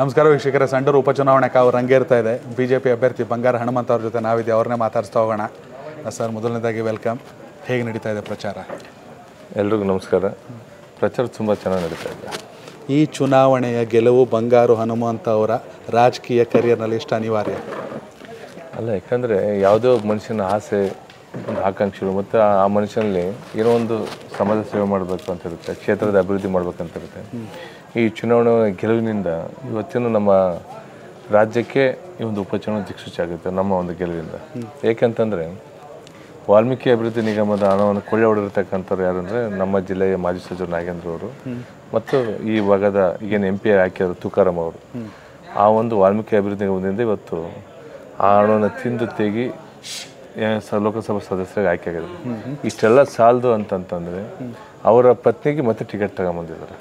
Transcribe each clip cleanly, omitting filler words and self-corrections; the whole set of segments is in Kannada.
ನಮಸ್ಕಾರ ವೀಕ್ಷಕರೇ, ಸಂಡೂರು ಉಪಚುನಾವಣೆ ಕಾವು ರಂಗೇರ್ತಾ ಇದೆ. ಬಿಜೆಪಿ ಅಭ್ಯರ್ಥಿ ಬಂಗಾರ ಹನುಮಂತ ಅವ್ರ ಜೊತೆ ನಾವಿದೆ, ಅವ್ರನ್ನೇ ಮಾತಾಡ್ಸ್ತಾ ಹೋಗೋಣ. ಸರ್, ಮೊದಲನೇದಾಗಿ ವೆಲ್ಕಮ್. ಹೇಗೆ ನಡೀತಾ ಇದೆ ಪ್ರಚಾರ? ಎಲ್ರಿಗೂ ನಮಸ್ಕಾರ. ಪ್ರಚಾರ ತುಂಬ ಚೆನ್ನಾಗಿ ನಡೀತಾ ಇದೆ. ಈ ಚುನಾವಣೆಯ ಗೆಲುವು ಬಂಗಾರು ಹನುಮಂತ ಅವರ ರಾಜಕೀಯ ಕರಿಯರ್ನಲ್ಲಿ ಎಷ್ಟು ಅನಿವಾರ್ಯ? ಅಲ್ಲ, ಯಾಕಂದರೆ ಯಾವುದೇ ಒಬ್ಬ ಮನುಷ್ಯನ ಆಸೆ, ಒಂದು ಆಕಾಂಕ್ಷೆಗಳು ಮತ್ತು ಆ ಮನುಷ್ಯನಲ್ಲಿ ಏನೋ ಒಂದು ಸಮಾಜ ಸೇವೆ ಮಾಡಬೇಕು ಅಂತ ಇರುತ್ತೆ, ಕ್ಷೇತ್ರದ ಅಭಿವೃದ್ಧಿ ಮಾಡ್ಬೇಕಂತ ಇರುತ್ತೆ. ಈ ಚುನಾವಣೆ ಗೆಲುವಿನಿಂದ ಇವತ್ತಿನ ನಮ್ಮ ರಾಜ್ಯಕ್ಕೆ ಈ ಒಂದು ಉಪಚುನಾವಣೆ ದಿಕ್ಸೂಚಿ ಆಗುತ್ತೆ ನಮ್ಮ ಒಂದು ಗೆಲುವಿನಿಂದ. ಏಕೆಂತಂದರೆ ವಾಲ್ಮೀಕಿ ಅಭಿವೃದ್ಧಿ ನಿಗಮದ ಹಣವನ್ನು ಕೊಳ್ಳೆ ಹೊಡೆದಿರ್ತಕ್ಕಂಥವ್ರು ಯಾರಂದರೆ ನಮ್ಮ ಜಿಲ್ಲೆಯ ಮಾಜಿ ಸಚಿವರು ನಾಗೇಂದ್ರ ಅವರು ಮತ್ತು ಈ ಭಾಗದ ಈಗೇನು MP ಹಾಕಿದ್ರು ತುಕಾರಾಮ್ ಅವರು. ಆ ಒಂದು ವಾಲ್ಮೀಕಿ ಅಭಿವೃದ್ಧಿ ನಿಗಮದಿಂದ ಇವತ್ತು ಆ ಹಣವನ್ನು ತಿಂದು ತೆಗಿ ಲೋಕಸಭಾ ಸದಸ್ಯರಿಗೆ ಆಯ್ಕೆ ಆಗಿದ್ರು. ಇಷ್ಟೆಲ್ಲ ಸಾಲದು ಅಂತಂತಂದರೆ ಅವರ ಪತ್ನಿಗೆ ಮತ್ತೆ ಟಿಕೆಟ್ ತಗೊಂಬಂದಿದ್ದಾರೆ.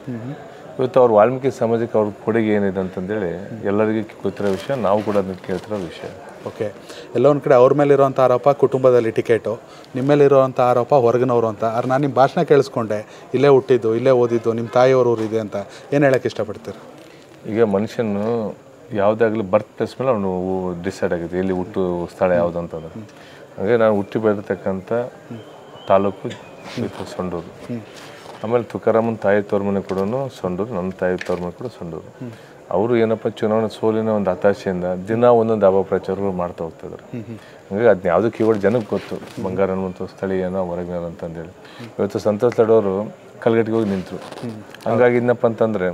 ಇವತ್ತು ಅವ್ರು ವಾಲ್ಮೀಕಿ ಸಮಾಜಕ್ಕೆ ಅವ್ರ ಕೊಡುಗೆ ಏನಿದೆ ಅಂತಂದೇಳಿ ಎಲ್ಲರಿಗೂ ಗೊತ್ತಿರೋ ವಿಷಯ, ನಾವು ಕೂಡ ಅದನ್ನ ಕೇಳ್ತಿರೋ ವಿಷಯ. ಓಕೆ, ಎಲ್ಲ ಒಂದು ಕಡೆ ಅವ್ರ ಮೇಲಿರೋಂಥ ಆರೋಪ ಕುಟುಂಬದಲ್ಲಿ ಟಿಕೆಟು, ನಿಮ್ಮ ಮೇಲಿರೋವಂಥ ಆರೋಪ ಹೊರಗಿನವರು ಅಂತ. ಆದ್ರೆ ನಾನು ನಿಮ್ಮ ಭಾಷಣ ಕೇಳಿಸ್ಕೊಂಡೆ, ಇಲ್ಲೇ ಹುಟ್ಟಿದ್ದು ಇಲ್ಲೇ ಓದಿದ್ದು, ನಿಮ್ಮ ತಾಯಿಯವರು ಊರಿದೆ ಅಂತ. ಏನು ಹೇಳೋಕ್ಕೆ ಇಷ್ಟಪಡ್ತೀರಿ? ಈಗ ಮನುಷ್ಯನು ಯಾವುದಾಗಲಿ ಬರ್ತ್ ಪ್ಲೇಸ್ ಮೇಲೆ ಅವನು ಡಿಸೈಡ್ ಆಗಿದೆ ಎಲ್ಲಿ ಹುಟ್ಟು ಸ್ಥಳ ಯಾವುದು ಅಂತಂದ್ರೆ. ಹಾಗೆ ನಾನು ಹುಟ್ಟಿ ಬೆಳೆದಿರ್ತಕ್ಕಂಥ ತಾಲೂಕು ಸೊಂಡೂರು. ಆಮೇಲೆ ತುಕಾರಾಮನ ತಾಯಿ ತವ್ರ ಮನೆ ಕೂಡ ಸೊಂಡೂರು, ನನ್ನ ತಾಯಿ ತವ್ರ ಮನೆ ಕೂಡ ಸೊಂಡೂರು. ಅವರು ಏನಪ್ಪ ಚುನಾವಣೆ ಸೋಲಿನ ಒಂದು ಹತಾಶೆಯಿಂದ ದಿನ ಒಂದೊಂದು ಅಪಪ್ರಚಾರಗಳು ಮಾಡ್ತಾ ಹೋಗ್ತಿದ್ರು. ಹಂಗಾಗಿ ಅದನ್ನ ಯಾವುದೂ ಕೀವರ್ಡ್ ಜನಕ್ಕೆ ಗೊತ್ತು, ಬಂಗಾರ ಅನ್ನುವಂಥ ಸ್ಥಳೀಯನ ಹೊರಗಿನ ಅಂತಂದೇಳಿ. ಇವತ್ತು ಸಂತೋಷ್ ಲಾಡ್ ಅವರು ಕಲ್ಗಟ್ಟಿಗೆ ಹೋಗಿ ನಿಂತರು. ಹಂಗಾಗಿ ಏನಪ್ಪ ಅಂತಂದರೆ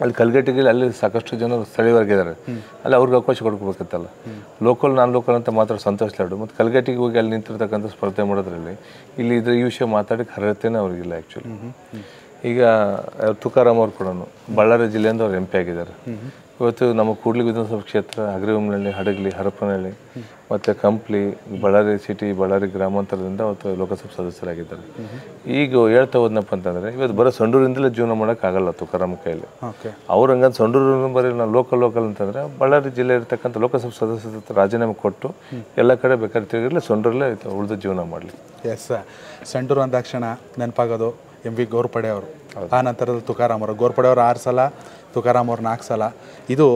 ಅಲ್ಲಿ ಕಲ್ಗಟ್ಟಿಗೆ ಅಲ್ಲಿ ಸಾಕಷ್ಟು ಜನ ಸ್ಥಳೀಯವಾಗಿದ್ದಾರೆ, ಅಲ್ಲಿ ಅವ್ರಿಗೆ ಅವಕಾಶ ಕೊಡ್ಕೋಬೇಕತ್ತಲ್ಲ. ಲೋಕಲ್ ನಾನ್ ಲೋಕಲ್ ಅಂತ ಮಾತ್ರ ಸಂತೋಷ್ ಲಾಡು ಮತ್ತು ಕಲ್ಗಟ್ಟಿಗೆ ಹೋಗಿ ಅಲ್ಲಿ ನಿಂತಿರ್ತಕ್ಕಂಥ ಸ್ಪರ್ಧೆ ಮಾಡೋದ್ರಲ್ಲಿ ಇಲ್ಲಿ ಈ ವಿಷಯ ಮಾತಾಡೋಕ್ಕೆ ಅರ್ಹತೆನೇ ಅವ್ರಿಗಿಲ್ಲ ಆ್ಯಕ್ಚುಲಿ. ಈಗ ತುಕಾರಾಮ್ ಅವ್ರು ಕೂಡ ಬಳ್ಳಾರಿ ಜಿಲ್ಲೆಯಿಂದ ಅವ್ರು MP ಆಗಿದ್ದಾರೆ. ಇವತ್ತು ನಮ್ಮ ಕೂಡ್ಲಿ ವಿಧಾನಸಭಾ ಕ್ಷೇತ್ರ, ಅಗ್ರಿಬೊಮ್ಮನಹಳ್ಳಿ, ಹಡಗಲಿ, ಹರಪನಹಳ್ಳಿ ಮತ್ತು ಕಂಪ್ಲಿ, ಬಳ್ಳಾರಿ ಸಿಟಿ, ಬಳ್ಳಾರಿ ಗ್ರಾಮಾಂತರದಿಂದ ಅವತ್ತು ಲೋಕಸಭಾ ಸದಸ್ಯರಾಗಿದ್ದಾರೆ. ಈಗ ಹೇಳ್ತಾ ಹೋದ್ನಪ್ಪ ಅಂತಂದರೆ ಇವತ್ತು ಬರೋ ಸೊಂಡೂರಿಂದಲೇ ಜೀವನ ಮಾಡೋಕ್ಕಾಗಲ್ಲ ತುಕಾರಾಮ್ ಕೈಯಲ್ಲಿ. ಅವ್ರು ಹಂಗಂದು ಸೊಂಡೂರು ಬರೀ ನಾನು ಲೋಕಲ್ ಅಂತಂದರೆ ಬಳ್ಳಾರಿ ಜಿಲ್ಲೆ ಇರ್ತಕ್ಕಂಥ ಲೋಕಸಭಾ ಸದಸ್ಯರ ರಾಜೀನಾಮೆ ಕೊಟ್ಟು ಎಲ್ಲ ಕಡೆ ಬೇಕಾದ್ರೆ ತಿರುಗಿರಲಿ, ಸೊಂಡೂರಲ್ಲೇ ಉಳಿದು ಜೀವನ ಮಾಡಲಿ. ಎಸ್, ಸೊಂಡೂರು ಅಂದಾಕ್ಷಣ ನೆನಪಾಗೋದು MV ಗೋರ್ಪಡೆ ಅವರು. ಆ ನಂತರದಲ್ಲಿ ತುಕಾರಾಮ್ ಅವರು. ಗೋರ್ಪಡೆ ಅವರು 6 ಸಲ, ತುಕಾರಾಮ್ ಅವ್ರು 4 ಸಲ. ಇದು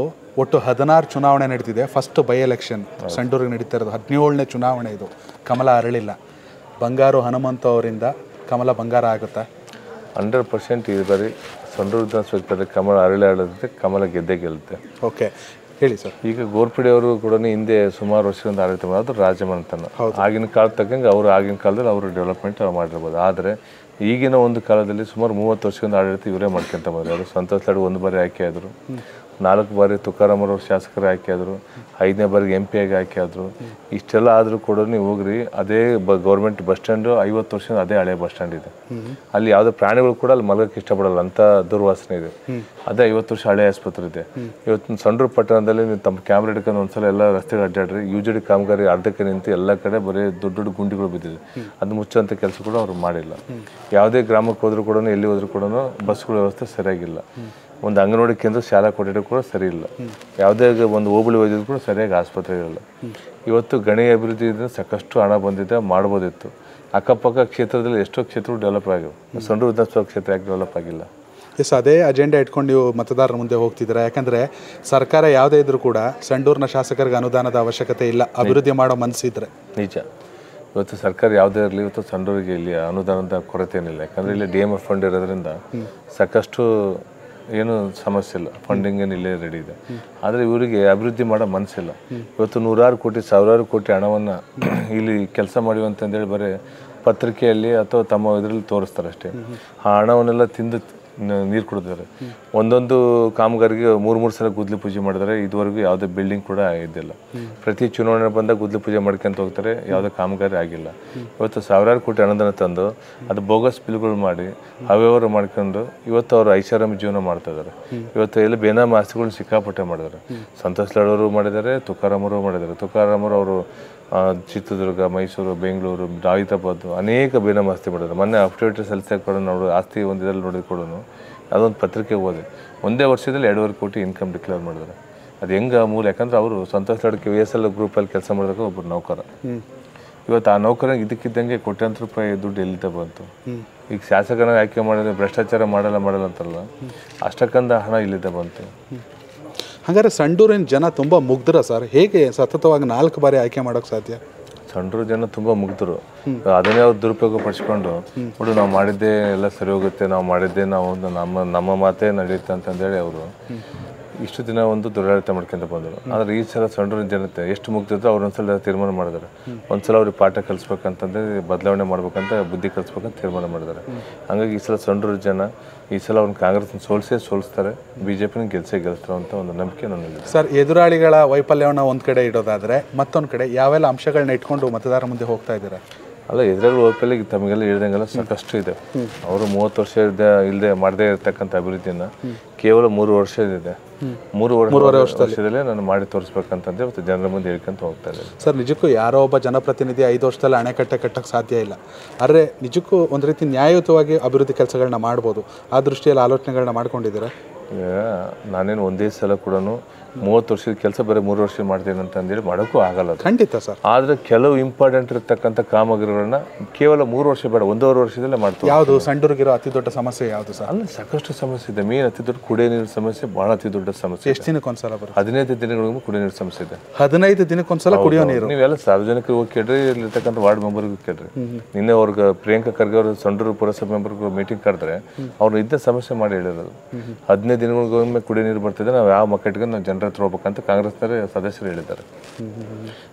ಒಟ್ಟು 16 ಚುನಾವಣೆ ನಡೀತಿದೆ. ಫಸ್ಟ್ ಬೈ ಎಲೆಕ್ಷನ್ ಸಂಡೂರಿಗೆ ನಡೀತಾ ಇರೋದು 17ನೇ ಚುನಾವಣೆ. ಇದು ಕಮಲ ಅರಳಿಲ್ಲ. ಬಂಗಾರು ಹನುಮಂತ ಅವರಿಂದ ಕಮಲ ಬಂಗಾರ ಆಗುತ್ತಾ? 100% ಇದು ಬರೀ ಸಂಡೂರು ವಿಧಾನಸಭೆ ಕಮಲ ಅರಳಿರುತ್ತೆ, ಕಮಲ ಗೆದ್ದೇ. ಓಕೆ, ಹೇಳಿ ಸರ್. ಈಗ ಗೋರ್ಪಡೆ ಅವರು ಕೂಡ ಹಿಂದೆ ಸುಮಾರು ವರ್ಷದಿಂದ ಆಡಳಿತ ಮಾಡೋದು ರಾಜಮನೆತನ. ಆಗಿನ ಕಾಲದ ತಕ್ಕಂಗೆ ಅವರು ಆಗಿನ ಕಾಲದಲ್ಲಿ ಅವರು ಡೆವಲಪ್ಮೆಂಟ್ ಮಾಡಿರ್ಬೋದು. ಆದರೆ ಈಗಿನ ಒಂದು ಕಾಲದಲ್ಲಿ ಸುಮಾರು 30 ವರ್ಷದಿಂದ ಆಡಳಿತ ಇವರೇ ಮಾಡ್ಕೊಂತ ಬಂದರು. ಅವರು ಸಂತೋಷ್ ಲಾಡು 1 ಬಾರಿ ಆಯ್ಕೆ ಆದರು, 4 ಬಾರಿ ತುಕಾರಾಮ್ ಅವರು ಶಾಸಕರು ಆಯ್ಕೆ ಆದರು, 5ನೇ ಬಾರಿಗೆ MP ಆಗಿ ಆಯ್ಕೆ ಆದರು. ಇಷ್ಟೆಲ್ಲ ಆದರೂ ಕೂಡ ನೀವು ಹೋಗ್ರಿ, ಅದೇ ಗೌರ್ಮೆಂಟ್ ಬಸ್ ಸ್ಟ್ಯಾಂಡು 50 ವರ್ಷದಿಂದ ಅದೇ ಹಳೆ ಬಸ್ ಸ್ಟ್ಯಾಂಡ್ ಇದೆ. ಅಲ್ಲಿ ಯಾವುದೇ ಪ್ರಾಣಿಗಳು ಕೂಡ ಅಲ್ಲಿ ಮಲಗಕ್ಕೆ ಇಷ್ಟಪಡಲ್ಲ, ಅಂಥ ದುರ್ವಾಸನೆ ಇದೆ. ಅದೇ 50 ವರ್ಷ ಹಳೆ ಆಸ್ಪತ್ರೆ ಇದೆ. ಇವತ್ತು ಸಂಡೂರು ಪಟ್ಟಣದಲ್ಲಿ ನೀವು ತಮ್ಮ ಕ್ಯಾಮ್ರಾ ಹಿಡ್ಕೊಂಡು ಒಂದ್ಸಲ ಎಲ್ಲ ರಸ್ತೆಗಳು ಅಡ್ಡಾಡ್ರಿ, UGD ಕಾಮಗಾರಿ ಅರ್ಧಕ್ಕೆ ನಿಂತು ಎಲ್ಲ ಕಡೆ ಬರೀ ದೊಡ್ಡ ಗುಂಡಿಗಳು ಬಿದ್ದಿದೆ. ಅದು ಮುಚ್ಚುವಂಥ ಕೆಲಸ ಕೂಡ ಅವ್ರು ಮಾಡಿಲ್ಲ. ಯಾವುದೇ ಗ್ರಾಮಕ್ಕೆ ಹೋದ್ರೂ ಕೂಡ, ಎಲ್ಲಿ ಹೋದ್ರೂ ಕೂಡ ಬಸ್ಗಳ ವ್ಯವಸ್ಥೆ ಸರಿಯಾಗಿಲ್ಲ. ಒಂದು ಅಂಗನವಾಡಿ ಕೇಂದ್ರ, ಶಾಲಾ ಕೊಠಡಿ ಕೂಡ ಸರಿ ಇಲ್ಲ. ಯಾವುದೇ ಒಂದು ಹೋಬಳಿ ಹೋಗಿದ್ರು ಕೂಡ ಸರಿಯಾಗಿ ಆಸ್ಪತ್ರೆ ಇರಲ್ಲ. ಇವತ್ತು ಗಣಿ ಅಭಿವೃದ್ಧಿಯಿಂದ ಸಾಕಷ್ಟು ಹಣ ಬಂದಿದೆ, ಮಾಡ್ಬೋದಿತ್ತು. ಅಕ್ಕಪಕ್ಕ ಕ್ಷೇತ್ರದಲ್ಲಿ ಎಷ್ಟೋ ಕ್ಷೇತ್ರಗಳು ಡೆವಲಪ್ ಆಗಿವೆ. ಸಂಡೂರು ವಿಧಾನಸಭಾ ಕ್ಷೇತ್ರ ಯಾಕೆ ಡೆವಲಪ್ ಆಗಿಲ್ಲ? ಎಸ್, ಅದೇ ಅಜೆಂಡಾ ಇಟ್ಕೊಂಡು ನೀವು ಮತದಾರರ ಮುಂದೆ ಹೋಗ್ತಿದ್ದೀರಾ. ಯಾಕಂದರೆ ಸರ್ಕಾರ ಯಾವುದೇ ಇದ್ರೂ ಕೂಡ ಸಂಡೂರಿನ ಶಾಸಕರಿಗೆ ಅನುದಾನದ ಅವಶ್ಯಕತೆ ಇಲ್ಲ, ಅಭಿವೃದ್ಧಿ ಮಾಡೋ ಮನಸ್ಸಿದ್ರೆ. ನಿಜ. ಇವತ್ತು ಸರ್ಕಾರ ಯಾವುದೇ ಇರಲಿ, ಇವತ್ತು ಸಂಡೂರಿಗೆ ಇಲ್ಲಿ ಅನುದಾನದ ಕೊರತೆ ಏನಿಲ್ಲ. ಯಾಕಂದರೆ ಇಲ್ಲಿ DMF ಫಂಡ್ ಇರೋದ್ರಿಂದ ಸಾಕಷ್ಟು ಏನು ಸಮಸ್ಯೆ ಇಲ್ಲ, ಫಂಡಿಂಗ್ ಏನು ಇಲ್ಲೇ ರೆಡಿ ಇದೆ. ಆದರೆ ಇವರಿಗೆ ಅಭಿವೃದ್ಧಿ ಮಾಡೋ ಮನಸ್ಸಿಲ್ಲ. ಇವತ್ತು 100 ಕೋಟಿ 1000 ಕೋಟಿ ಹಣವನ್ನು ಇಲ್ಲಿ ಕೆಲಸ ಮಾಡಿವಿ ಅಂತಂದೇಳಿ ಬರೀ ಪತ್ರಿಕೆಯಲ್ಲಿ ಅಥವಾ ತಮ್ಮ ಇದರಲ್ಲಿ ತೋರಿಸ್ತಾರೆ ಅಷ್ಟೇ. ಆ ಹಣವನ್ನೆಲ್ಲ ತಿಂದು ನೀರು ಕೊಡ್ತಾರೆ. ಒಂದೊಂದು ಕಾಮಗಾರಿಗೆ 3 ಸಲ ಗುದ್ಲಿ ಪೂಜೆ ಮಾಡಿದರೆ ಇದುವರೆಗೂ ಯಾವುದೇ ಬಿಲ್ಡಿಂಗ್ ಕೂಡ ಇದ್ದಿಲ್ಲ. ಪ್ರತಿ ಚುನಾವಣೆ ಬಂದಾಗ ಗುದ್ಲಿ ಪೂಜೆ ಮಾಡ್ಕೊಂತ ಹೋಗ್ತಾರೆ, ಯಾವುದೇ ಕಾಮಗಾರಿ ಆಗಿಲ್ಲ. ಇವತ್ತು 1000 ಕೋಟಿ ಅನುದಾನ ತಂದು ಅದು ಬೋಗಸ್ ಬಿಲ್ಗಳು ಮಾಡಿ ಅವ್ಯವಹಾರ ಮಾಡ್ಕೊಂಡು ಇವತ್ತು ಅವರು ಐಷಾರಾಮಿ ಜೀವನ ಮಾಡ್ತಾ ಇದ್ದಾರೆ. ಇವತ್ತು ಎಲ್ಲಿ ಬೇನಾಮಿ ಆಸ್ತಿಗಳನ್ನ ಸಿಕ್ಕಾಪಟ್ಟೆ ಮಾಡಿದ್ದಾರೆ. ಸಂತೋಷ್ ಲಾಡ್ ಅವರು ಮಾಡಿದ್ದಾರೆ, ತುಕಾರಾಮ್ ಅವರು ಮಾಡಿದ್ದಾರೆ. ತುಕಾರಾಮ್ ಅವರು ಚಿತ್ರದುರ್ಗ, ಮೈಸೂರು, ಬೆಂಗಳೂರು, ಹೈದರಾಬಾದ್ ಅನೇಕ ಬೇನಾಮಿ ಆಸ್ತಿ ಮಾಡಿದ್ದಾರೆ. ಮೊನ್ನೆ ಅಫಿಡೇವಿಟ್ ಸಲ್ಲಿಸಿದಾಗ ಕೂಡ ನೋಡು, ಆಸ್ತಿ ಒಂದು ಇದರಲ್ಲಿ ನೋಡಿದ ಕೂಡ ಅದೊಂದು ಪತ್ರಿಕೆ ಓದಿ ಒಂದೇ ವರ್ಷದಲ್ಲಿ 2.5 ಕೋಟಿ ಇನ್ಕಮ್ ಡಿಕ್ಲೇರ್ ಮಾಡಿದ್ದಾರೆ. ಅದು ಹೆಂಗೆ ಮೂಲ? ಯಾಕಂದ್ರೆ ಅವರು ಸಂತೋಷ್ ಲಾಡ್ಗೆ VSL ಗ್ರೂಪಲ್ಲಿ ಕೆಲಸ ಮಾಡಿದಾಗ ಒಬ್ಬರು ನೌಕರ. ಇವತ್ತು ಆ ನೌಕರಿಗೆ ಇದಕ್ಕಿದ್ದಂಗೆ ಕೋಟ್ಯಾಂತರ ರೂಪಾಯಿ ದುಡ್ಡು ಎಲ್ಲಿಂದ ಬಂತು? ಈಗ ಶಾಸಕನ ಆಯ್ಕೆ ಮಾಡಿದ್ರೆ ಭ್ರಷ್ಟಾಚಾರ ಮಾಡಲ್ಲ ಅಂತಾರಲ್ಲ, ಅಷ್ಟಕ್ಕಂದ ಹಣ ಇಲ್ಲಿಂದ ಬಂತು. ಹಾಗಾದ್ರೆ ಸಂಡೂರಿನ ಜನ ತುಂಬ ಮುಗ್ಧರ ಸರ್, ಹೇಗೆ ಸತತವಾಗಿ 4 ಬಾರಿ ಆಯ್ಕೆ ಮಾಡೋಕ್ಕೆ ಸಾಧ್ಯ? ಸಂಡೂರು ಜನ ತುಂಬ ಮುಗ್ಧರು. ಅದನ್ನೇ ಅವ್ರು ದುರುಪಯೋಗ ಪಡಿಸ್ಕೊಂಡು ನೋಡು ನಾವು ಮಾಡಿದ್ದೇ ಎಲ್ಲ ಸರಿ ಹೋಗುತ್ತೆ, ನಾವು ಮಾಡಿದ್ದೇ ನಾವು ನಮ್ಮ ಮಾತೇ ನಡೆಯುತ್ತೆ ಅಂತಂದೇಳಿ ಅವರು ಇಷ್ಟು ದಿನ ಒಂದು ದುರಾಡಳಿತ ಮಾಡ್ಕೊಂತ ಬಂದರು. ಆದರೆ ಈ ಸಲ ಸಂಡೂರಿನ ಜನತೆ ಎಷ್ಟು ಮುಗ್ದಿದ್ರು ಅವ್ರು ಒಂದ್ಸಲ ತೀರ್ಮಾನ ಮಾಡಿದ್ದಾರೆ. ಒಂದ್ಸಲ ಅವ್ರಿಗೆ ಪಾಠ ಕಲಿಸ್ಬೇಕಂತಂದ್ರೆ ಬದಲಾವಣೆ ಮಾಡ್ಬೇಕಂತ ಬುದ್ಧಿ ಕಲಿಸ್ಬೇಕಂತ ತೀರ್ಮಾನ ಮಾಡಿದ್ದಾರೆ. ಹಂಗಾಗಿ ಈ ಸಲ ಸಂಡೂರು ಜನ ಈ ಸಲ ಅವ್ರನ್ನ ಕಾಂಗ್ರೆಸ್ನ ಸೋಲಿಸ್ತಾರೆ, BJPನ ಗೆಲ್ತಾರೆ ಅಂತ ಒಂದು ನಂಬಿಕೆ ನನ್ನಲ್ಲಿ. ಸರ್, ಎದುರಾಳಿಗಳ ವೈಫಲ್ಯವನ್ನು ಒಂದು ಕಡೆ ಇಡೋದಾದರೆ ಮತ್ತೊಂದು ಕಡೆ ಯಾವೆಲ್ಲ ಅಂಶಗಳನ್ನ ಇಟ್ಕೊಂಡು ಮತದಾರ ಮುಂದೆ ಹೋಗ್ತಾ ಇದ್ದೀರಾ? ಅಲ್ಲ, ಎದುರಾಳಿ ವೈಫಲ್ಯ ತಮಗೆಲ್ಲ ಹೇಳ್ದಂಗೆಲ್ಲ ಸಾಕಷ್ಟು ಇದೆ. ಅವರು 30 ವರ್ಷ ಇಲ್ಲದೆ ಮಾಡದೇ ಇರತಕ್ಕಂಥ ಅಭಿವೃದ್ಧಿನ ಕೇವಲ 3 ವರ್ಷ ಇದೆ. 3 ವರ್ಷದಲ್ಲೇ ನಾನು ಮಾಡಿ ತೋರಿಸ್ಬೇಕಂತಂದ್ರೆ ಇವತ್ತು ಜನರ ಮುಂದೆ ಹೇಳ್ಕೊಂತ ಹೋಗ್ತಾ ಇದ್ದಾರೆ. ಸರ್, ನಿಜಕ್ಕೂ ಯಾರೋ ಒಬ್ಬ ಜನಪ್ರತಿನಿಧಿ 5 ವರ್ಷದಲ್ಲಿ ಅಣೆಕಟ್ಟೆ ಕಟ್ಟಕ್ಕೆ ಸಾಧ್ಯ ಇಲ್ಲ. ಆದರೆ ನಿಜಕ್ಕೂ ಒಂದು ರೀತಿ ನ್ಯಾಯಯುತವಾಗಿ ಅಭಿವೃದ್ಧಿ ಕೆಲಸಗಳನ್ನ ಮಾಡ್ಬೋದು. ಆ ದೃಷ್ಟಿಯಲ್ಲಿ ಆಲೋಚನೆಗಳನ್ನ ಮಾಡ್ಕೊಂಡಿದ್ದೀರಾ? ನಾನೇನು ಒಂದೇ ಸಲ ಕೂಡ 30 ವರ್ಷದ ಕೆಲಸ ಬರೀ 3 ವರ್ಷ ಮಾಡ್ತೀನಿ ಅಂತಂದೇಳಿ ಮಾಡೋಕ್ಕೂ ಆಗಲ್ಲ. ಖಂಡಿತ ಸರ್. ಆದರೆ ಕೆಲವು ಇಂಪಾರ್ಟೆಂಟ್ ಇರತಕ್ಕಂಥ ಕಾಮಗಾರಿಗಳನ್ನ ಕೇವಲ 3 ವರ್ಷ ಬೇಡ 1.5 ವರ್ಷದಲ್ಲೇ ಮಾಡ್ತೀವಿ. ಯಾವುದು ಸಂಡೂರಿಗಿರೋ ಅತಿ ದೊಡ್ಡ ಸಮಸ್ಯೆ ಯಾವುದು ಸರ್? ಅಲ್ಲ, ಸಾಕಷ್ಟು ಸಮಸ್ಯೆ ಇದೆ. ಮೇನ್ ಅತಿ ದೊಡ್ಡ ಕುಡಿಯೋ ನೀರು ಸಮಸ್ಯೆ, ಭಾಳ ಅತಿ ದೊಡ್ಡ ಸಮಸ್ಯೆ. ಎಷ್ಟು ದಿನಕ್ಕೊಂದ್ಸಲ ಬರುತ್ತೆ? 15 ದಿನಗಳಿಗೂ ಕುಡಿಯೋ ನೀರು ಸಮಸ್ಯೆ ಇದೆ. 15 ದಿನಕ್ಕೊಂದ್ಸಲ ಕುಡಿಯೋ ನೀರು? ನೀವೆಲ್ಲ ಸಾರ್ವಜನಿಕರು ಹೋಗಿ ಕೇಳ್ರಿ, ಇಲ್ಲಿರ್ತಕ್ಕಂಥ ವಾರ್ಡ್ ಮೆಂಬರ್ಗೂ ಕೇಳ್ರಿ. ನಿನ್ನೆ ಅವ್ರಿಗೆ ಪ್ರಿಯಾಂಕಾ ಖರ್ಗೆ ಅವರು ಸಂಡೂರು ಪುರಸಭೆ ಮೆಂಬರ್ಗೂ ಮೀಟಿಂಗ್ ಕರೆದ್ರೆ ಅವ್ರು ಇದ್ದ ಸಮಸ್ಯೆ ಮಾಡಿ ಹೇಳಿರೋದು. 15 ದಿನಗಳಿಗೊಮ್ಮೆ ಕುಡಿಯೋ ನೀರು ಬರ್ತಿದೆ, ನಾವು ಯಾವ ಮಕ್ಕಳಿಗೆ ನಾವು ಜನರ ಹತ್ರ ಹೋಗ್ಬೇಕಂತ ಕಾಂಗ್ರೆಸ್ನವರೇ ಸದಸ್ಯರು ಹೇಳಿದ್ದಾರೆ.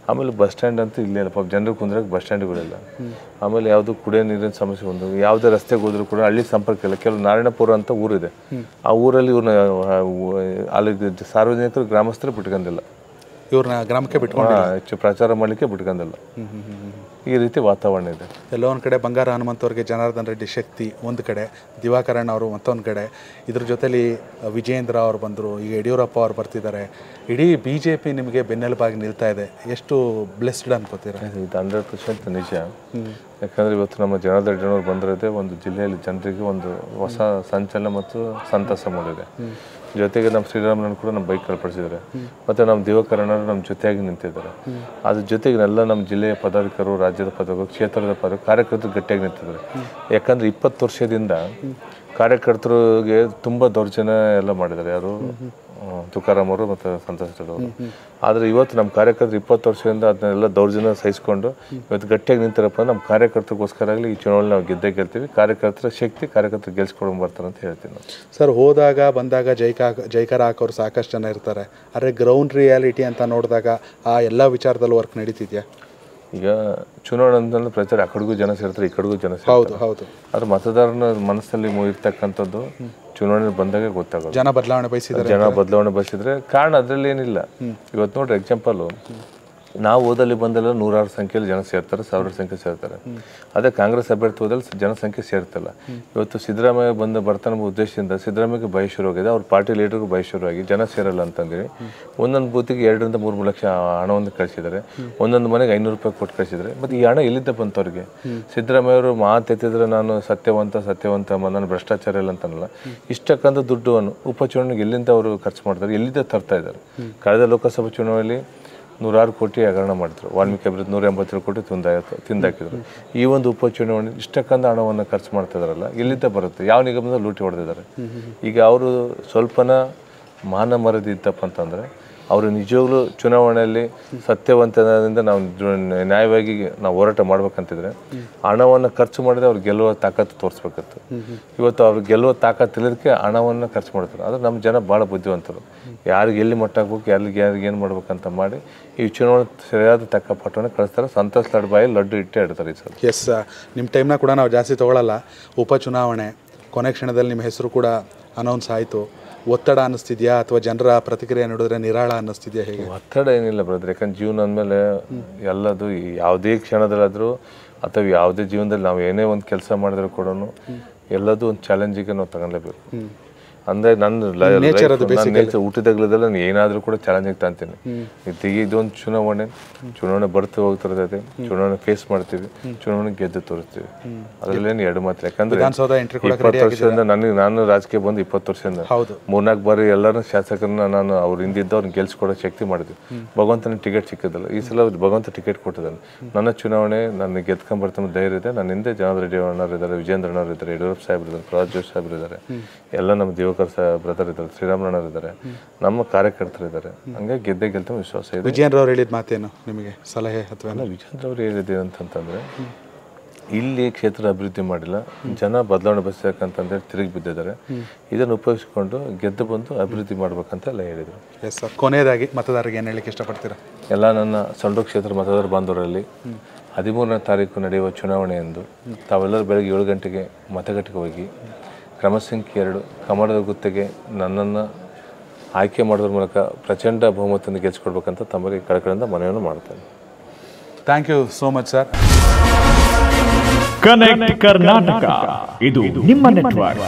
ಆಮೇಲೆ ಬಸ್ ಸ್ಟ್ಯಾಂಡ್ ಅಂತ ಇಲ್ಲೇ ಇಲ್ಲ, ಪಾಪ ಜನರಿಗೆ ಕುಂದ್ರಕ್ಕೆ ಬಸ್ ಸ್ಟ್ಯಾಂಡ್ಗಳಿಲ್ಲ. ಆಮೇಲೆ ಯಾವುದು ಕುಡಿಯೋ ನೀರಿನ ಸಮಸ್ಯೆ ಒಂದು, ಯಾವುದೇ ರಸ್ತೆಗೆ ಹೋದ್ರೂ ಕೂಡ ಹಳ್ಳಿ ಸಂಪರ್ಕ ಇಲ್ಲ. ಕೆಲವು ನಾರಾಯಣಪುರ ಅಂತ ಊರಿದೆ, ಆ ಊರಲ್ಲಿ ಇವ್ರನ್ನ ಅಲ್ಲಿ ಸಾರ್ವಜನಿಕರು ಗ್ರಾಮಸ್ಥರು ಬಿಟ್ಕೊಂಡಿಲ್ಲ, ಇವ್ರನ್ನ ಗ್ರಾಮಕ್ಕೆ ಬಿಟ್ಕೊಂಡು ಹೆಚ್ಚು ಪ್ರಚಾರ ಮಾಡಲಿಕ್ಕೆ ಬಿಟ್ಕೊಂಡಿಲ್ಲ. ಈ ರೀತಿ ವಾತಾವರಣ ಇದೆ. ಎಲ್ಲೋ ಒಂದು ಕಡೆ ಬಂಗಾರ ಹನುಮಂತವ್ರಿಗೆ ಜನಾರ್ದನ್ ರೆಡ್ಡಿ ಶಕ್ತಿ ಒಂದು ಕಡೆ, ದಿವಾಕರಣ್ಣ ಅವರು ಮತ್ತೊಂದು ಕಡೆ, ಇದ್ರ ಜೊತೆಲಿ ವಿಜಯೇಂದ್ರ ಅವರು ಬಂದರು, ಈಗ ಯಡಿಯೂರಪ್ಪ ಅವ್ರು ಬರ್ತಿದ್ದಾರೆ. ಇಡೀ BJP ನಿಮಗೆ ಬೆನ್ನೆಲುಬಾಗಿ ನಿಲ್ತಾ ಇದೆ. ಎಷ್ಟು ಬ್ಲೆಸ್ಡ್ ಅನ್ಕೋತೀರಾ? ಇದು 100% ನಿಜ. ಯಾಕಂದರೆ ಇವತ್ತು ನಮ್ಮ ಜನಾರ್ದನ್ ರೆಡ್ಡಿ ಅವರು ಬಂದಿರೋದೇ ಒಂದು ಜಿಲ್ಲೆಯಲ್ಲಿ ಜನರಿಗೆ ಒಂದು ಹೊಸ ಸಂಚಲನ ಮತ್ತು ಸಂತಸ ಮೂಡಿದೆ. ಜೊತೆಗೆ ನಮ್ಮ ಶ್ರೀರಾಮನನ್ನು ಕೂಡ ನಮ್ಮ ಬೈಕ್ ಕಳ್ಪಡಿಸಿದ್ದಾರೆ. ಮತ್ತು ನಮ್ಮ ದಿವಾಕರಣ್ಣರು ನಮ್ಮ ಜೊತೆಯಾಗಿ ನಿಂತಿದ್ದಾರೆ. ಅದ್ರ ಜೊತೆಗೆ ಎಲ್ಲ ನಮ್ಮ ಜಿಲ್ಲೆಯ ಪದಾಧಿಕಾರಿಗಳು, ರಾಜ್ಯದ ಪದಾಧಿಕಾರಿಗಳು, ಕ್ಷೇತ್ರದ ಕಾರ್ಯಕರ್ತರು ಗಟ್ಟಿಯಾಗಿ ನಿಂತಿದ್ದಾರೆ. ಯಾಕಂದರೆ 20 ವರ್ಷದಿಂದ ಕಾರ್ಯಕರ್ತರಿಗೆ ತುಂಬ ದೌರ್ಜನ್ಯ ಎಲ್ಲ ಮಾಡಿದ್ದಾರೆ. ಯಾರು ತುಕಾರಾಮ್ ಅವರು ಮತ್ತು ಸಂತೋಷ್ ಅವರು. ಆದರೆ ಇವತ್ತು ನಮ್ಮ ಕಾರ್ಯಕರ್ತರು 20 ವರ್ಷದಿಂದ ಅದನ್ನೆಲ್ಲ ದೌರ್ಜನ್ಯ ಸಹಿಸಿಕೊಂಡು ಇವತ್ತು ಗಟ್ಟಿಯಾಗಿ ನಿಂತಿರಪ್ಪ. ನಮ್ಮ ಕಾರ್ಯಕರ್ತರಿಗೋಸ್ಕರ ಆಗಲಿ ಈ ಚುನಾವಣೆ ನಾವು ಗೆಲ್ತೀವಿ. ಕಾರ್ಯಕರ್ತರ ಶಕ್ತಿ ಕಾರ್ಯಕರ್ತರು ಗೆಲ್ಸ್ಕೊಂಡು ಬರ್ತಾರೆ ಅಂತ ಹೇಳ್ತೀನಿ ನಾನು. ಸರ್, ಹೋದಾಗ ಬಂದಾಗ ಜೈಕಾರ ಹಾಕೋರು ಸಾಕಷ್ಟು ಜನ ಇರ್ತಾರೆ. ಆದರೆ ಗ್ರೌಂಡ್ ರಿಯಾಲಿಟಿ ಅಂತ ನೋಡಿದಾಗ ಆ ಎಲ್ಲ ವಿಚಾರದಲ್ಲೂ ವರ್ಕ್ ನಡೀತಿದೆಯಾ? ಈಗ ಚುನಾವಣೆ ಅಂತಂದ್ರೆ ಪ್ರಚಾರ ಆ ಕಡೆಗೂ ಜನ ಸೇರ್ತಾರೆ, ಈ ಕಡೆಗೂ ಜನ ಸೇರ್ತಾರೆ. ಹೌದು. ಆದರೆ ಮತದಾರನ ಮನಸ್ಸಲ್ಲಿ ಇರ್ತಕ್ಕಂಥದ್ದು ಚುನಾವಣೆ ಬಂದಾಗ ಗೊತ್ತಾಗೋದು. ಜನ ಬದಲಾವಣೆ ಬಯಸಿದ್ರೆ ಕಾರಣ ಅದರಲ್ಲಿ ಏನಿಲ್ಲ. ಇವತ್ತು ನೋಡ್ರಿ, ಎಕ್ಸಾಂಪಲು ನಾವು ಓದಲ್ಲಿ ಬಂದೆಲ್ಲ 100,000 ಸಂಖ್ಯೆಯಲ್ಲಿ ಜನ ಸೇರ್ತಾರೆ, 1,000 ಸಂಖ್ಯೆ ಸೇರ್ತಾರೆ. ಅದೇ ಕಾಂಗ್ರೆಸ್ ಅಭ್ಯರ್ಥಿ ಹೋದಲ್ಲಿ ಜನಸಂಖ್ಯೆ ಸೇರ್ತಿಲ್ಲ. ಇವತ್ತು ಸಿದ್ದರಾಮಯ್ಯ ಬರ್ತಾನೆ ಉದ್ದೇಶದಿಂದ ಸಿದ್ದರಾಮಯ್ಯಗೆ ಭಯ ಶುರುವಾಗಿದೆ, ಅವ್ರ ಪಾರ್ಟಿ ಲೀಡರ್ಗೂ ಭಯ ಶುರುವಾಗಿ ಜನ ಸೇರಲ್ಲ ಅಂತಂದೇಳಿ ಒಂದೊಂದು ಬೂತಿಗೆ 2 ರಿಂದ 3 ಲಕ್ಷ ಹಣವನ್ನು ಕಳಿಸಿದ್ದಾರೆ. ಒಂದೊಂದು ಮನೆಗೆ 500 ರೂಪಾಯಿ ಕೊಟ್ಟು ಕಳಿಸಿದ್ದಾರೆ. ಮತ್ತು ಈ ಹಣ ಎಲ್ಲಿದ್ದ ಬಂತವ್ರಿಗೆ? ಸಿದ್ದರಾಮಯ್ಯ ಅವರು ಮಾತೆತ್ತಿದ್ರೆ ನಾನು ಸತ್ಯವಂತ ನಾನು ಭ್ರಷ್ಟಾಚಾರ ಇಲ್ಲ ಅಂತನಲ್ಲ, ಇಷ್ಟಕ್ಕಂತ ದುಡ್ಡನ್ನು ಉಪಚುನಾವಣೆಗೆ ಎಲ್ಲಿಂದ ಅವರು ಖರ್ಚು ಮಾಡ್ತಾರೆ, ಎಲ್ಲಿಂದ ತರ್ತಾ ಇದ್ದಾರೆ? ಕಳೆದ ಲೋಕಸಭಾ ಚುನಾವಣೆಯಲ್ಲಿ 106 ಕೋಟಿ ಹಗರಣ ಮಾಡಿದ್ರು. ವಾಲ್ಮೀಕಿ ಅಭಿವೃದ್ಧಿ 187 ಕೋಟಿ ತಿಂದಾಕಿದ್ರು. ಈ ಒಂದು ಉಪಚುನಾವಣೆ ಇಷ್ಟಕ್ಕಂದ ಹಣವನ್ನು ಖರ್ಚು ಮಾಡ್ತಾ ಇದಾರಲ್ಲ, ಎಲ್ಲಿಂದ ಬರುತ್ತೆ? ಯಾವ ನಿಗಮದ ಲೂಟಿ ಹೊಡೆದಿದ್ದಾರೆ? ಈಗ ಅವರು ಸ್ವಲ್ಪನ ಮಾನ ಮರದಿ ಇದ್ದಪ್ಪ ಅಂತಂದರೆ ಅವರು ನಿಜವಾಗ್ಲೂ ಚುನಾವಣೆಯಲ್ಲಿ ಸತ್ಯವಂತದಿಂದ ನಾವು ನ್ಯಾಯವಾಗಿ ನಾವು ಹೋರಾಟ ಮಾಡ್ಬೇಕಂತಿದ್ರೆ ಹಣವನ್ನು ಖರ್ಚು ಮಾಡಿದ್ರೆ ಅವ್ರು ಗೆಲ್ಲುವ ತಾಕತ್ತು ತೋರಿಸ್ಬೇಕಿತ್ತು. ಇವತ್ತು ಅವ್ರು ಗೆಲ್ಲುವ ತಾಕತ್ತು ಇಲ್ಲದಕ್ಕೆ ಹಣವನ್ನು ಖರ್ಚು ಮಾಡ್ತಾರೆ. ಆದರೆ ನಮ್ಮ ಜನ ಭಾಳ ಬುದ್ಧಿವಂತರು. ಯಾರಿಗೆ ಎಲ್ಲಿ ಮಟ್ಟ ಹಾಕ್ಬೇಕು, ಯಾರಿಗೆ ಏನು ಮಾಡ್ಬೇಕಂತ ಮಾಡಿ ಈ ಚುನಾವಣೆ ಸರಿಯಾದ ತಕ್ಕ ಪಟ್ಟವನ್ನು ಕಳಿಸ್ತಾರೆ. ಸಂತೋಷ್ ಲಾಡ್ ಬಾಯಿ ಲಡ್ಡು ಇಟ್ಟೇ ಇಡ್ತಾರೆ ಈ ಸಲ. ಎಸ್, ನಿಮ್ಮ ಟೈಮ್ನ ಕೂಡ ನಾವು ಜಾಸ್ತಿ ತೊಗೊಳ್ಳಲ್ಲ. ಉಪಚುನಾವಣೆ ಕೊನೆ ಕ್ಷಣದಲ್ಲಿ ನಿಮ್ಮ ಹೆಸರು ಕೂಡ ಅನೌನ್ಸ್ ಆಯಿತು. ಒತ್ತಡ ಅನ್ನಿಸ್ತಿದೆಯಾ ಅಥವಾ ಜನರ ಪ್ರತಿಕ್ರಿಯೆ ನೋಡಿದ್ರೆ ನಿರಾಳ ಅನ್ನಿಸ್ತಿದೆಯಾ? ಹೇಗೆ? ಒತ್ತಡ ಏನಿಲ್ಲ ಬ್ರದರ್. ಯಾಕಂದ್ರೆ ಜೀವನ ಅಂದಮೇಲೆ ಎಲ್ಲದು ಯಾವುದೇ ಕ್ಷಣದಲ್ಲಾದರೂ ಅಥವಾ ಯಾವುದೇ ಜೀವನದಲ್ಲಿ ನಾವು ಏನೇ ಒಂದು ಕೆಲಸ ಮಾಡಿದ್ರು ಕೂಡ ಎಲ್ಲದೂ ಒಂದು ಚಾಲೆಂಜಿಗೆ ನಾವು ತಗೊಳ್ಳೇಬೇಕು. ಅಂದರೆ ನನ್ನ ನೇಚರ್ ಹುಟ್ಟಿದಾಗಲದಲ್ಲ ನಾನು ಏನಾದರೂ ಕೂಡ ಚಾಲೆಂಜಿಗೆ ತಾಂತೀನಿ. ಇದೊಂದು ಚುನಾವಣೆ ಬರ್ತು ಹೋಗ್ತಿರ್ತೈತೆ, ಚುನಾವಣೆ ಫೇಸ್ ಮಾಡ್ತೀವಿ, ಚುನಾವಣೆ ಗೆದ್ದು ತೋರಿಸ್ತೀವಿ. ಅದರಲ್ಲೇನು ಎರಡು ಮಾತು. ಯಾಕಂದ್ರೆ 20 ವರ್ಷದಿಂದ ನಾನು ರಾಜಕೀಯ ಬಂದು 20 ವರ್ಷದಿಂದ 3-4 ಬಾರಿ ಎಲ್ಲರೂ ಶಾಸಕರನ್ನ ನಾನು ಅವ್ರು ಹಿಂದಿದ್ದವ್ರನ್ನ ಗೆಲ್ಸ್ಕೊಡೋ ಶಕ್ತಿ ಮಾಡಿದ್ವಿ. ಭಗವಂತನ ಟಿಕೆಟ್ ಸಿಕ್ಕಿದ್ದಲ್ಲ. ಈ ಸಲ ಭಗವಂತ ಟಿಕೆಟ್ ಕೊಟ್ಟಿದ್ದಾನೆ. ನನ್ನ ಚುನಾವಣೆ ನನ್ನ ಗೆದ್ಕೊಂಡ್ಬರ್ತಾನೆ ಧೈರ್ಯ ಇದೆ. ನನ್ನ ಹಿಂದೆ ಜನಾರ್ದನ್ ರೆಡ್ಡಿ ಅಣ್ಣವ್ರು ಇದ್ದಾರೆ, ವಿಜೇಂದ್ರ ಅಣ್ಣವ್ರು ಇದ್ದಾರೆ, ಯಡಿಯೂರಪ್ಪ ಸಾಹೇಬ್ರು ಇದ್ದಾರೆ, ಪ್ರಹ್ಲಾದ್ ಜೋಶಿ ಸಾಹೇಬ್ರು ಇದ್ದಾರೆ, ಎಲ್ಲ ನಮ್ಮ ಸಾವ್ಕರ್ ಬ್ರದರ್ ಇದ್ದಾರೆ, ಶ್ರೀರಾಮಣ್ಣವ್ರು ಇದ್ದಾರೆ, ನಮ್ಮ ಕಾರ್ಯಕರ್ತರು ಇದ್ದಾರೆ. ಹಂಗಾಗಿ ಗೆದ್ದೆ ಗೆಲ್ತ ವಿಶ್ವಾಸ ಇದೆ. ವಿಜಯೇಂದ್ರ ಹೇಳಿದ ಮಾತೇನು ನಿಮಗೆ ಸಲಹೆ ಅಥವಾ ವಿಜಯೇಂದ್ರ ಅವ್ರು ಹೇಳಿದ್ದೇನು ಅಂತಂತಂದರೆ, ಇಲ್ಲಿ ಕ್ಷೇತ್ರ ಅಭಿವೃದ್ಧಿ ಮಾಡಿಲ್ಲ, ಜನ ಬದಲಾವಣೆ ಬಯಸಬೇಕಂತಂದೇಳಿ ತಿರುಗಿ ಬಿದ್ದಿದ್ದಾರೆ. ಇದನ್ನು ಉಪಯೋಗಿಸ್ಕೊಂಡು ಗೆದ್ದು ಬಂದು ಅಭಿವೃದ್ಧಿ ಮಾಡ್ಬೇಕಂತೆಲ್ಲ ಹೇಳಿದರು. Yes sir. ಕೊನೆಯದಾಗಿ ಮತದಾರರಿಗೆ ಏನು ಹೇಳಲಿಕ್ಕೆ ಇಷ್ಟಪಡ್ತೀರಾ? ಎಲ್ಲ ನನ್ನ ಸಂಡೂರು ಕ್ಷೇತ್ರ ಮತದಾರ ಬಾಂಧವರಲ್ಲಿ 13ನೇ ತಾರೀಕು ನಡೆಯುವ ಚುನಾವಣೆಯಂದು ತಾವೆಲ್ಲರೂ ಬೆಳಗ್ಗೆ 7 ಗಂಟೆಗೆ ಮತಗಟ್ಟೆಗೆ ಹೋಗಿ ಕ್ರಮ ಸಂಖ್ಯೆ 2 ಕಮಲದ ಗುತ್ತಿಗೆ ನನ್ನನ್ನು ಆಯ್ಕೆ ಮಾಡೋದ್ರ ಮೂಲಕ ಪ್ರಚಂಡ ಬಹುಮತದಿಂದ ಗೆಲ್ಲಿಸ್ಕೊಡ್ಬೇಕಂತ ತಮ್ಮಲ್ಲಿ ಕಳಕಳಿಯಿಂದ ಮನವಿಯನ್ನು ಮಾಡ್ತೇನೆ. Thank you so much sir. Connect Karnataka, ಇದು ನಿಮ್ಮ ನೆಟ್ವರ್ಕ್.